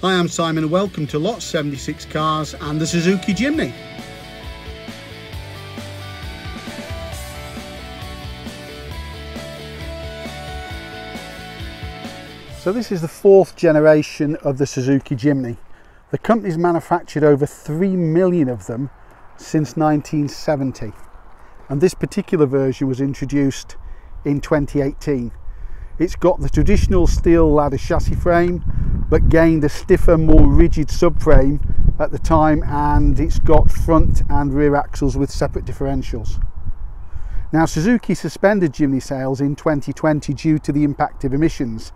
Hi, I'm Simon and welcome to Lot 76 Cars and the Suzuki Jimny. So this is the fourth generation of the Suzuki Jimny. The company's manufactured over 3 million of them since 1970, and this particular version was introduced in 2018. It's got the traditional steel ladder chassis frame but gained a stiffer, more rigid subframe at the time, and it's got front and rear axles with separate differentials. Now, Suzuki suspended Jimny sales in 2020 due to the impact of emissions.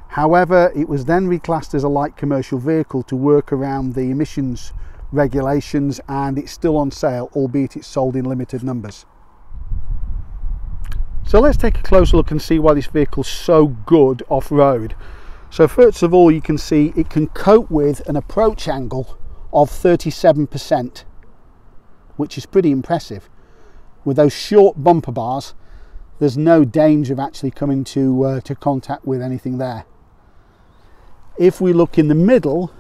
However, it was then reclassed as a light commercial vehicle to work around the emissions regulations, and it's still on sale, albeit it's sold in limited numbers. So let's take a closer look and see why this vehicle's so good off-road. So first of all, you can see it can cope with an approach angle of 37%, which is pretty impressive. With those short bumper bars, there's no danger of actually coming to contact with anything there. If we look in the middle,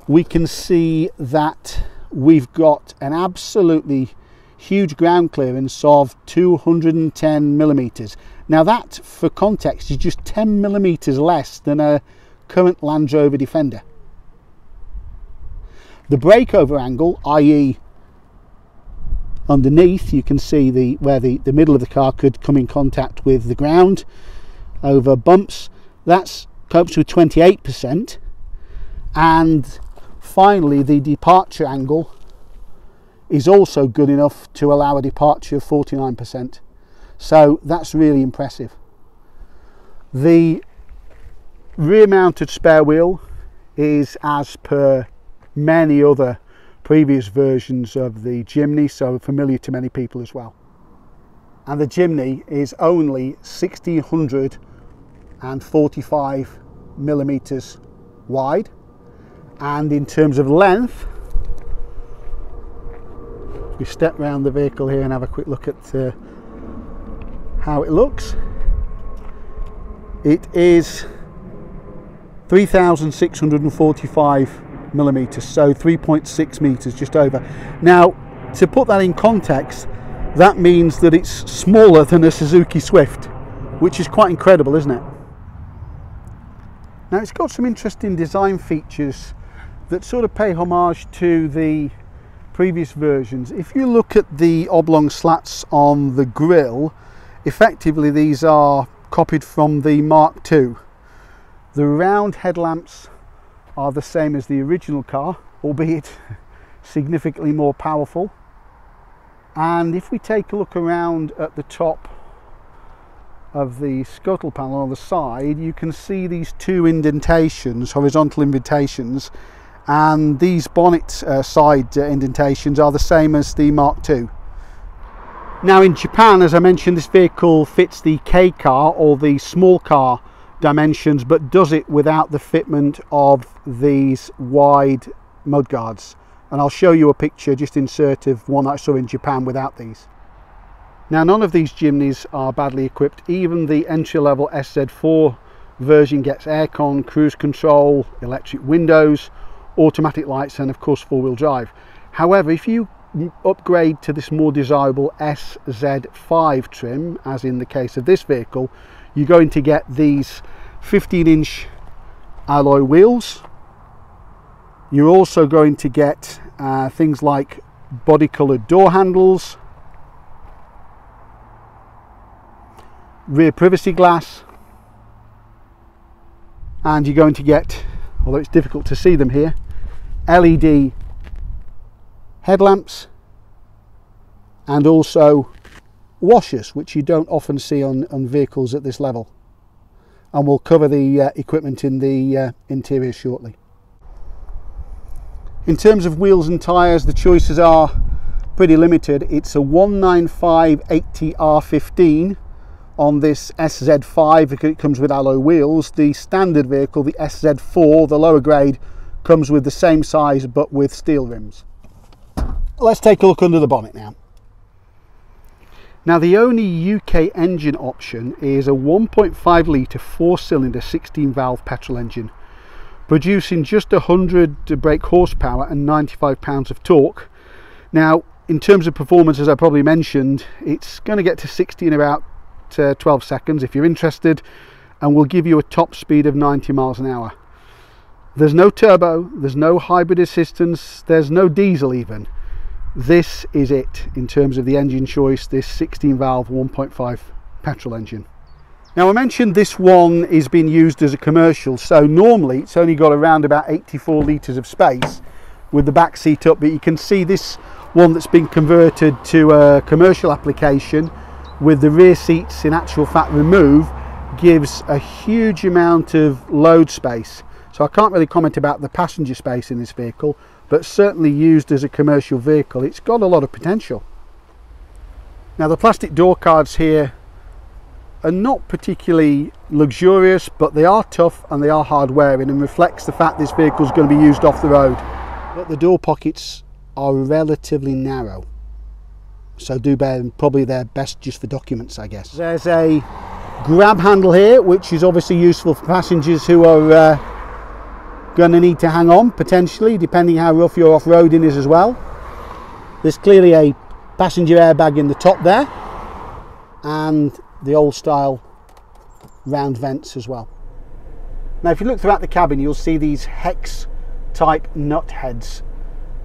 we can see that we've got an absolutely huge ground clearance of 210 millimeters. Now that, for context, is just 10 millimeters less than a current Land Rover Defender. The breakover angle, i.e. underneath, you can see where the middle of the car could come in contact with the ground over bumps, that's copes with 28%. And finally, the departure angle is also good enough to allow a departure of 49%. So that's really impressive. The rear mounted spare wheel is as per many other previous versions of the Jimny, so familiar to many people as well. And the Jimny is only 1,645 millimeters wide, and in terms of length, we step around the vehicle here and have a quick look at how it looks. It is 3,645 millimeters, so 3.6 meters, just over. Now, to put that in context, that means that it's smaller than a Suzuki Swift, which is quite incredible, isn't it? Now, it's got some interesting design features that sort of pay homage to the previous versions. If you look at the oblong slats on the grille, effectively these are copied from the Mark II. The round headlamps are the same as the original car, albeit significantly more powerful. And if we take a look around at the top of the scuttle panel on the side, you can see these two indentations, horizontal indentations, and these bonnet side indentations are the same as the Mark II. Now in Japan, as I mentioned, this vehicle fits the K car or the small car dimensions, but does it without the fitment of these wide mudguards. And I'll show you a picture, just insert, of one I saw in Japan without these. Now, none of these Jimnys are badly equipped. Even the entry-level SZ4 version gets aircon, cruise control, electric windows, automatic lights, and of course four-wheel drive. However, if you upgrade to this more desirable SZ5 trim, as in the case of this vehicle, you're going to get these 15-inch alloy wheels. You're also going to get things like body coloured door handles, rear privacy glass, and you're going to get, although it's difficult to see them here, LED headlamps, and also washers, which you don't often see on vehicles at this level. And we'll cover the equipment in the interior shortly. In terms of wheels and tyres, the choices are pretty limited. It's a 195/80 R15 on this SZ5 because it comes with alloy wheels. The standard vehicle, the SZ4, the lower grade, comes with the same size but with steel rims. Let's take a look under the bonnet now. Now, the only UK engine option is a 1.5 litre 4-cylinder 16 valve petrol engine, producing just 100 brake horsepower and 95 pounds of torque. Now, in terms of performance, as I probably mentioned, it's going to get to 60 in about 12 seconds if you're interested, and will give you a top speed of 90 miles an hour. There's no turbo, there's no hybrid assistance, there's no diesel even. This is it in terms of the engine choice, this 16 valve 1.5 petrol engine. Now, I mentioned this one is being used as a commercial, so normally it's only got around about 84 litres of space with the back seat up, but you can see this one that's been converted to a commercial application with the rear seats in actual fact removed gives a huge amount of load space. So I can't really comment about the passenger space in this vehicle, but certainly used as a commercial vehicle, it's got a lot of potential. Now, the plastic door cards here are not particularly luxurious, but they are tough and they are hard wearing and reflects the fact this vehicle is going to be used off the road. But the door pockets are relatively narrow, so do bear, probably they're best just for documents, I guess. There's a grab handle here, which is obviously useful for passengers who are going to need to hang on, potentially, depending how rough your off-roading is as well. There's clearly a passenger airbag in the top there, and the old style round vents as well. Now, if you look throughout the cabin, you'll see these hex type nut heads.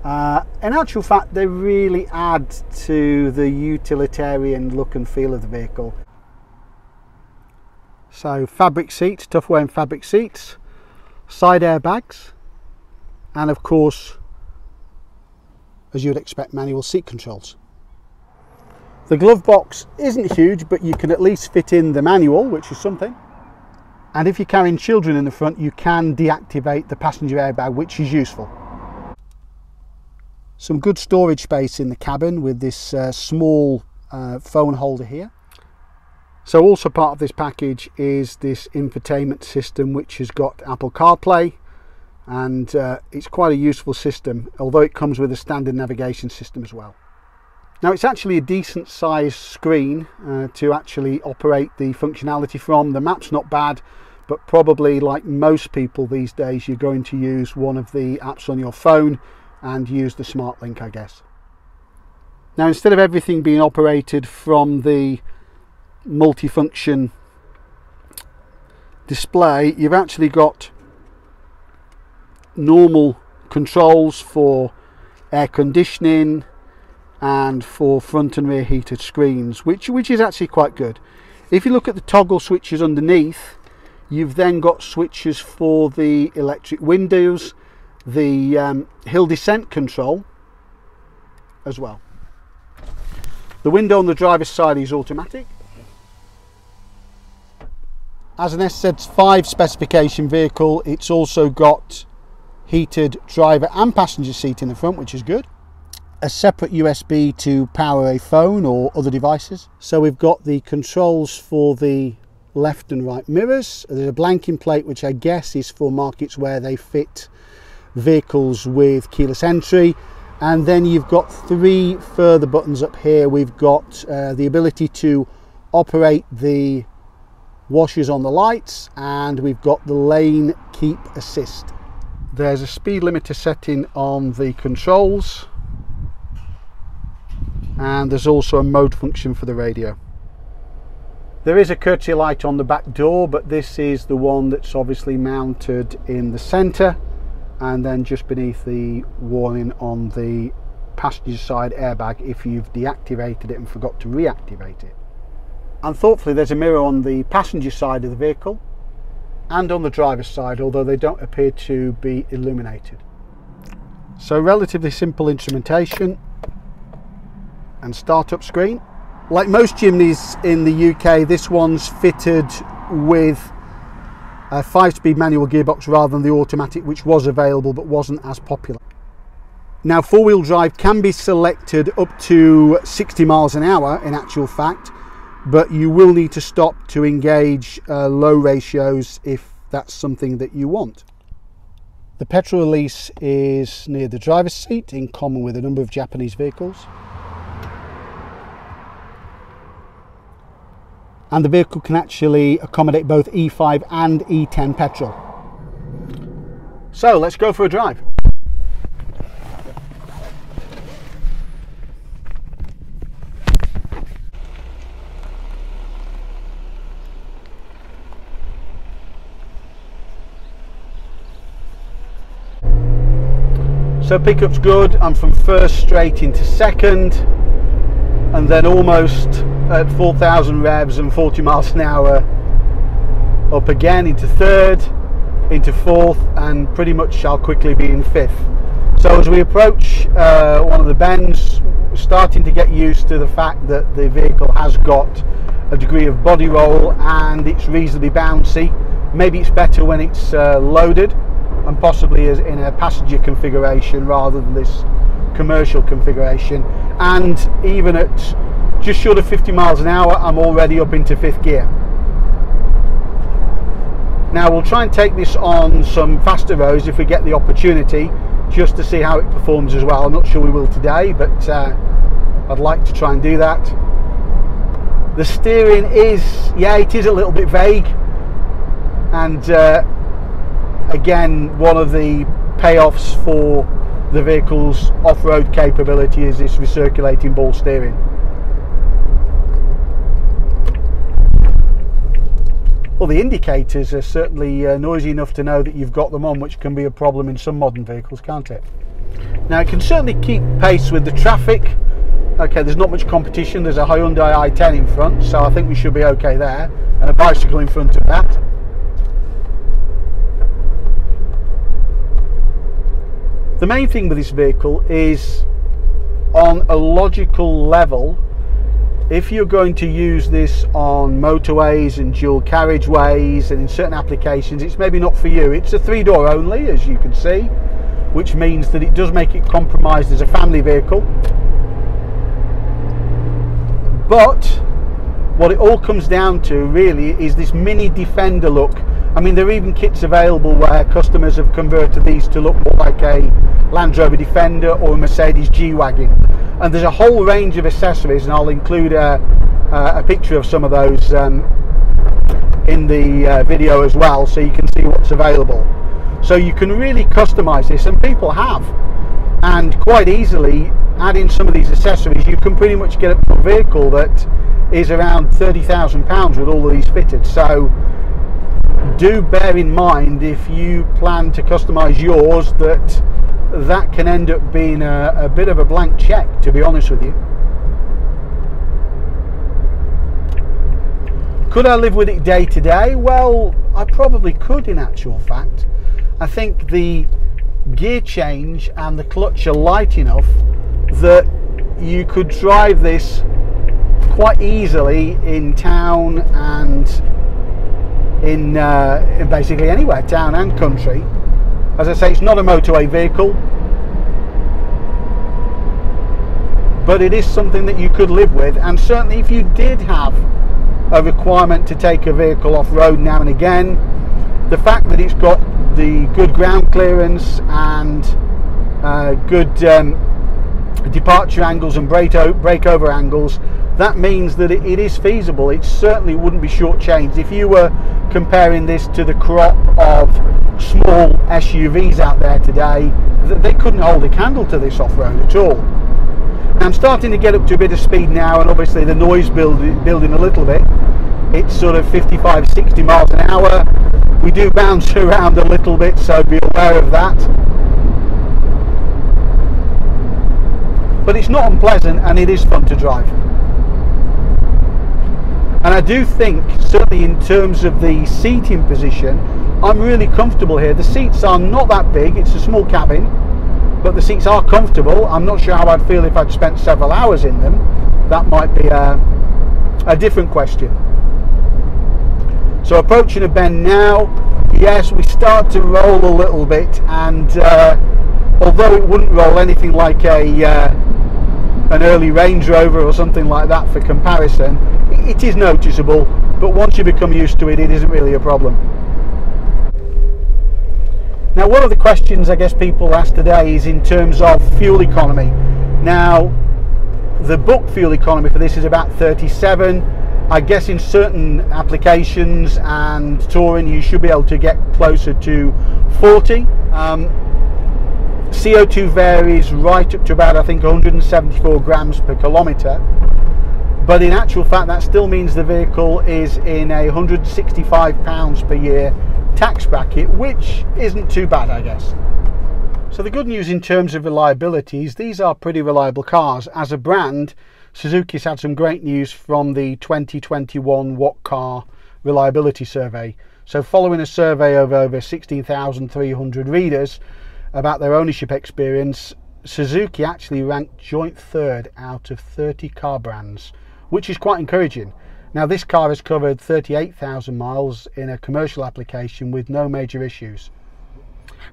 In actual fact, they really add to the utilitarian look and feel of the vehicle. So fabric seats, tough wearing fabric seats, side airbags, and of course, as you'd expect, manual seat controls. The glove box isn't huge, but you can at least fit in the manual, which is something. And if you're carrying children in the front, you can deactivate the passenger airbag, which is useful. Some good storage space in the cabin with this small phone holder here. So also part of this package is this infotainment system, which has got Apple CarPlay, and it's quite a useful system, although it comes with a standard navigation system as well. Now, it's actually a decent sized screen to actually operate the functionality from. The map's not bad, but probably like most people these days, you're going to use one of the apps on your phone and use the Smart Link, I guess. Now, instead of everything being operated from the multifunction display, you've actually got normal controls for air conditioning and for front and rear heated screens, which is actually quite good. If you look at the toggle switches underneath, you've then got switches for the electric windows, the hill descent control as well. The window on the driver's side is automatic. As an SZ5 specification vehicle, it's also got heated driver and passenger seat in the front, which is good. A separate USB to power a phone or other devices. So we've got the controls for the left and right mirrors. There's a blanking plate, which I guess is for markets where they fit vehicles with keyless entry. And then you've got three further buttons up here. We've got the ability to operate the washers on the lights, and we've got the lane keep assist. There's a speed limiter setting on the controls, and there's also a mode function for the radio. There is a courtesy light on the back door, but this is the one that's obviously mounted in the centre, and then just beneath the warning on the passenger side airbag if you've deactivated it and forgot to reactivate it. And thoughtfully, there's a mirror on the passenger side of the vehicle and on the driver's side, although they don't appear to be illuminated. So relatively simple instrumentation and startup screen. Like most Jimnys in the UK, this one's fitted with a 5-speed manual gearbox rather than the automatic, which was available but wasn't as popular. Now, 4-wheel drive can be selected up to 60 miles an hour in actual fact, but you will need to stop to engage low ratios if that's something that you want. The petrol release is near the driver's seat, in common with a number of Japanese vehicles. And the vehicle can actually accommodate both E5 and E10 petrol. So let's go for a drive. So pickup's good. I'm from first straight into second, and then almost at 4,000 revs and 40 miles an hour up again into third, into fourth, and pretty much shall quickly be in fifth. So as we approach one of the bends, we're starting to get used to the fact that the vehicle has got a degree of body roll and it's reasonably bouncy. Maybe it's better when it's loaded and possibly as in a passenger configuration rather than this commercial configuration. And even at just short of 50 miles an hour, I'm already up into fifth gear. Now we'll try and take this on some faster roads if we get the opportunity, just to see how it performs as well. I'm not sure we will today, but I'd like to try and do that. The steering is, yeah, it is a little bit vague, and again, one of the payoffs for the vehicle's off-road capability is this recirculating ball steering. Well, the indicators are certainly noisy enough to know that you've got them on, which can be a problem in some modern vehicles, can't it? Now, it can certainly keep pace with the traffic. Okay, there's not much competition. There's a Hyundai i10 in front, so I think we should be okay there, and a bicycle in front of that. The main thing with this vehicle is, on a logical level, if you're going to use this on motorways and dual carriageways and in certain applications, it's maybe not for you. It's a 3-door only, as you can see, which means that it does make it compromised as a family vehicle. But what it all comes down to really is this mini Defender look. I mean, there are even kits available where customers have converted these to look more like a Land Rover Defender or a Mercedes G-Wagon. And there's a whole range of accessories, and I'll include a picture of some of those in the video as well, so you can see what's available. So you can really customize this, and people have. And quite easily, adding some of these accessories, you can pretty much get a vehicle that is around £30,000 with all of these fitted. So do bear in mind, if you plan to customize yours, that can end up being a bit of a blank check, to be honest with you. Could I live with it day to day? Well, I probably could, in actual fact. I think the gear change and the clutch are light enough that you could drive this quite easily in town and in basically anywhere, town and country. As I say, it's not a motorway vehicle, but it is something that you could live with. And certainly if you did have a requirement to take a vehicle off-road now and again, the fact that it's got the good ground clearance and good departure angles and breakover angles, that means that it is feasible. It certainly wouldn't be shortchanged. If you were comparing this to the crop of small SUVs out there today, they couldn't hold a candle to this off-road at all. Now, I'm starting to get up to a bit of speed now, and obviously the noise building a little bit. It's sort of 55, 60 miles an hour. We do bounce around a little bit, so be aware of that. But it's not unpleasant, and it is fun to drive. And I do think, certainly in terms of the seating position, I'm really comfortable here. The seats are not that big, it's a small cabin, but the seats are comfortable. I'm not sure how I'd feel if I'd spent several hours in them. That might be a different question. So approaching a bend now, yes, we start to roll a little bit, and although it wouldn't roll anything like an early Range Rover or something like that for comparison, it is noticeable, but once you become used to it, it isn't really a problem. Now, one of the questions I guess people ask today is in terms of fuel economy. Now, the book fuel economy for this is about 37. I guess in certain applications and touring you should be able to get closer to 40. CO2 varies right up to about, I think, 174 grams per kilometre, but in actual fact that still means the vehicle is in a £165 per year tax bracket, which isn't too bad, I guess. So the good news in terms of reliability is these are pretty reliable cars. As a brand, Suzuki's had some great news from the 2021 What Car Reliability Survey. So following a survey of over 16,300 readers about their ownership experience, Suzuki actually ranked joint third out of 30 car brands, which is quite encouraging. Now this car has covered 38,000 miles in a commercial application with no major issues.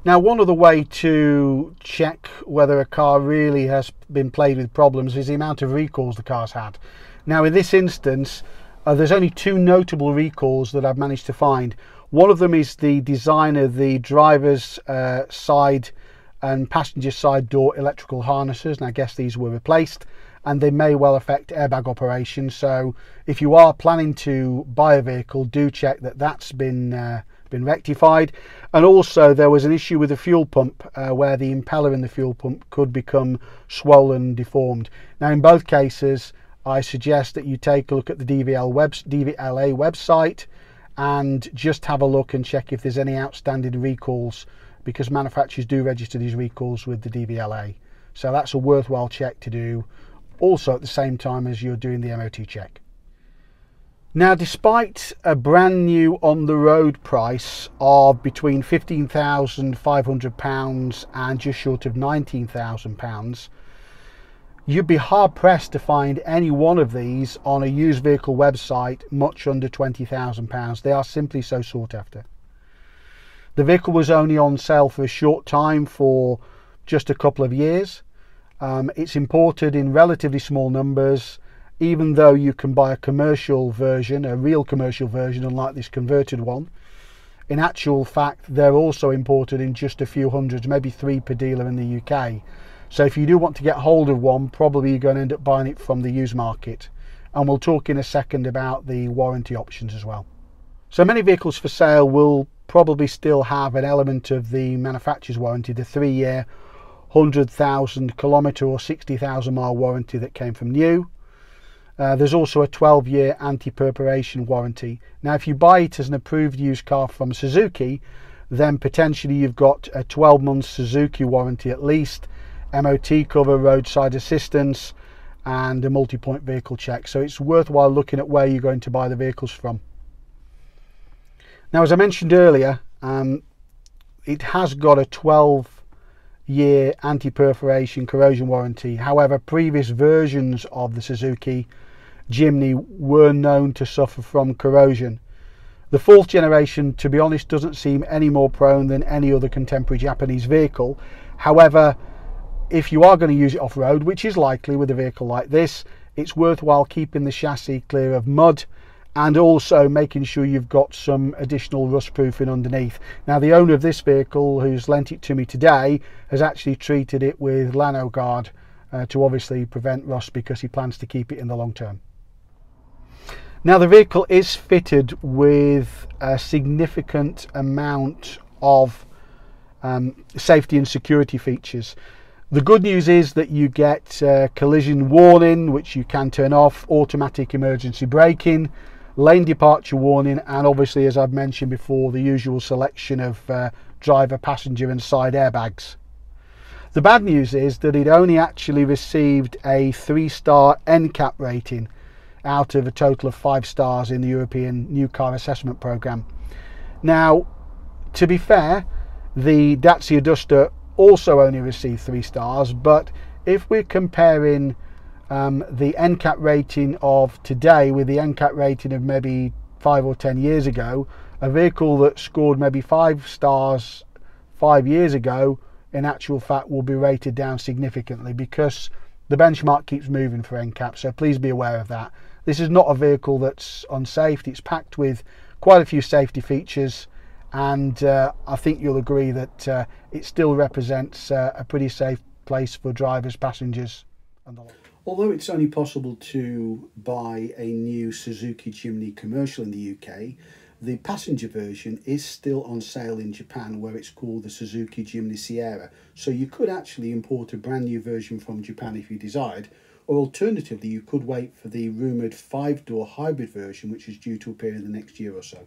Now one other way to check whether a car really has been plagued with problems is the amount of recalls the car's had. Now in this instance, there's only two notable recalls that I've managed to find. One of them is the design of the driver's side and passenger side door electrical harnesses, and I guess these were replaced, and they may well affect airbag operation. So if you are planning to buy a vehicle, do check that that's been rectified. And also there was an issue with the fuel pump where the impeller in the fuel pump could become swollen and deformed. Now in both cases I suggest that you take a look at the DVLA website and just have a look and check if there's any outstanding recalls, because manufacturers do register these recalls with the DVLA. So that's a worthwhile check to do, also at the same time as you're doing the MOT check. Now despite a brand new on the road price of between £15,500 and just short of £19,000, you'd be hard pressed to find any one of these on a used vehicle website much under £20,000. They are simply so sought after. The vehicle was only on sale for a short time, for just a couple of years. It's imported in relatively small numbers, even though you can buy a commercial version, a real commercial version, unlike this converted one. In actual fact, they're also imported in just a few hundreds, maybe 3 per dealer in the UK. So if you do want to get hold of one, probably you're going to end up buying it from the used market. And we'll talk in a second about the warranty options as well. So many vehicles for sale will probably still have an element of the manufacturer's warranty, the 3-year, 100,000 kilometre or 60,000 mile warranty that came from new. There's also a 12-year anti-perforation warranty. Now if you buy it as an approved used car from Suzuki, then potentially you've got a 12-month Suzuki warranty at least, MOT cover, roadside assistance, and a multi-point vehicle check. So it's worthwhile looking at where you're going to buy the vehicles from. Now as I mentioned earlier, it has got a 12-year anti-perforation corrosion warranty. However, previous versions of the Suzuki Jimny were known to suffer from corrosion. The 4th generation, to be honest, doesn't seem any more prone than any other contemporary Japanese vehicle. However, if you are going to use it off-road, which is likely with a vehicle like this, it's worthwhile keeping the chassis clear of mud and also making sure you've got some additional rust proofing underneath. Now the owner of this vehicle, who's lent it to me today, has actually treated it with Lano Guard to obviously prevent rust, because he plans to keep it in the long term. Now the vehicle is fitted with a significant amount of safety and security features. The good news is that you get collision warning, which you can turn off, automatic emergency braking, lane departure warning, and obviously, as I've mentioned before, the usual selection of driver, passenger and side airbags. The bad news is that it only actually received a 3-star NCAP rating out of a total of 5 stars in the European New Car Assessment Programme. Now, to be fair, the Dacia Duster also only received 3 stars, but if we're comparing the NCAP rating of today with the NCAP rating of maybe 5 or 10 years ago, a vehicle that scored maybe 5 stars 5 years ago in actual fact will be rated down significantly, because the benchmark keeps moving for NCAP, so please be aware of that. This is not a vehicle that's unsafe. It's packed with quite a few safety features, and I think you'll agree that it still represents a pretty safe place for drivers, passengers and the like. Although it's only possible to buy a new Suzuki Jimny commercial in the UK, The passenger version is still on sale in Japan, where it's called the Suzuki Jimny Sierra. So you could actually import a brand new version from Japan if you desired, or alternatively you could wait for the rumoured 5-door hybrid version, which is due to appear in the next year or so.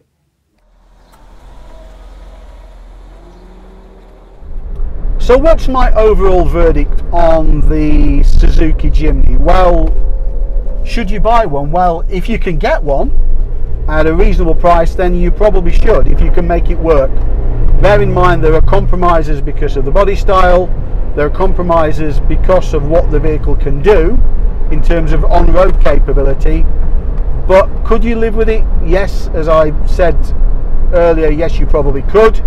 So what's my overall verdict on the Suzuki Jimny? Well, should you buy one? Well, if you can get one at a reasonable price, then you probably should, if you can make it work. Bear in mind there are compromises because of the body style, there are compromises because of what the vehicle can do in terms of on-road capability, but could you live with it? Yes, as I said earlier, yes you probably could.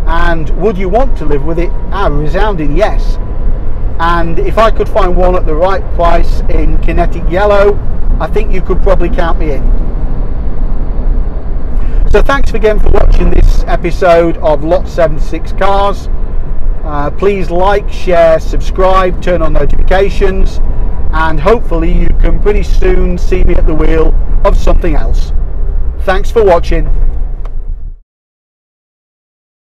And would you want to live with it? A resounding yes. And if I could find one at the right price in kinetic yellow, I think you could probably count me in. So thanks again for watching this episode of Lot 76 Cars. Please like, share, subscribe, turn on notifications, and hopefully you can pretty soon see me at the wheel of something else. Thanks for watching.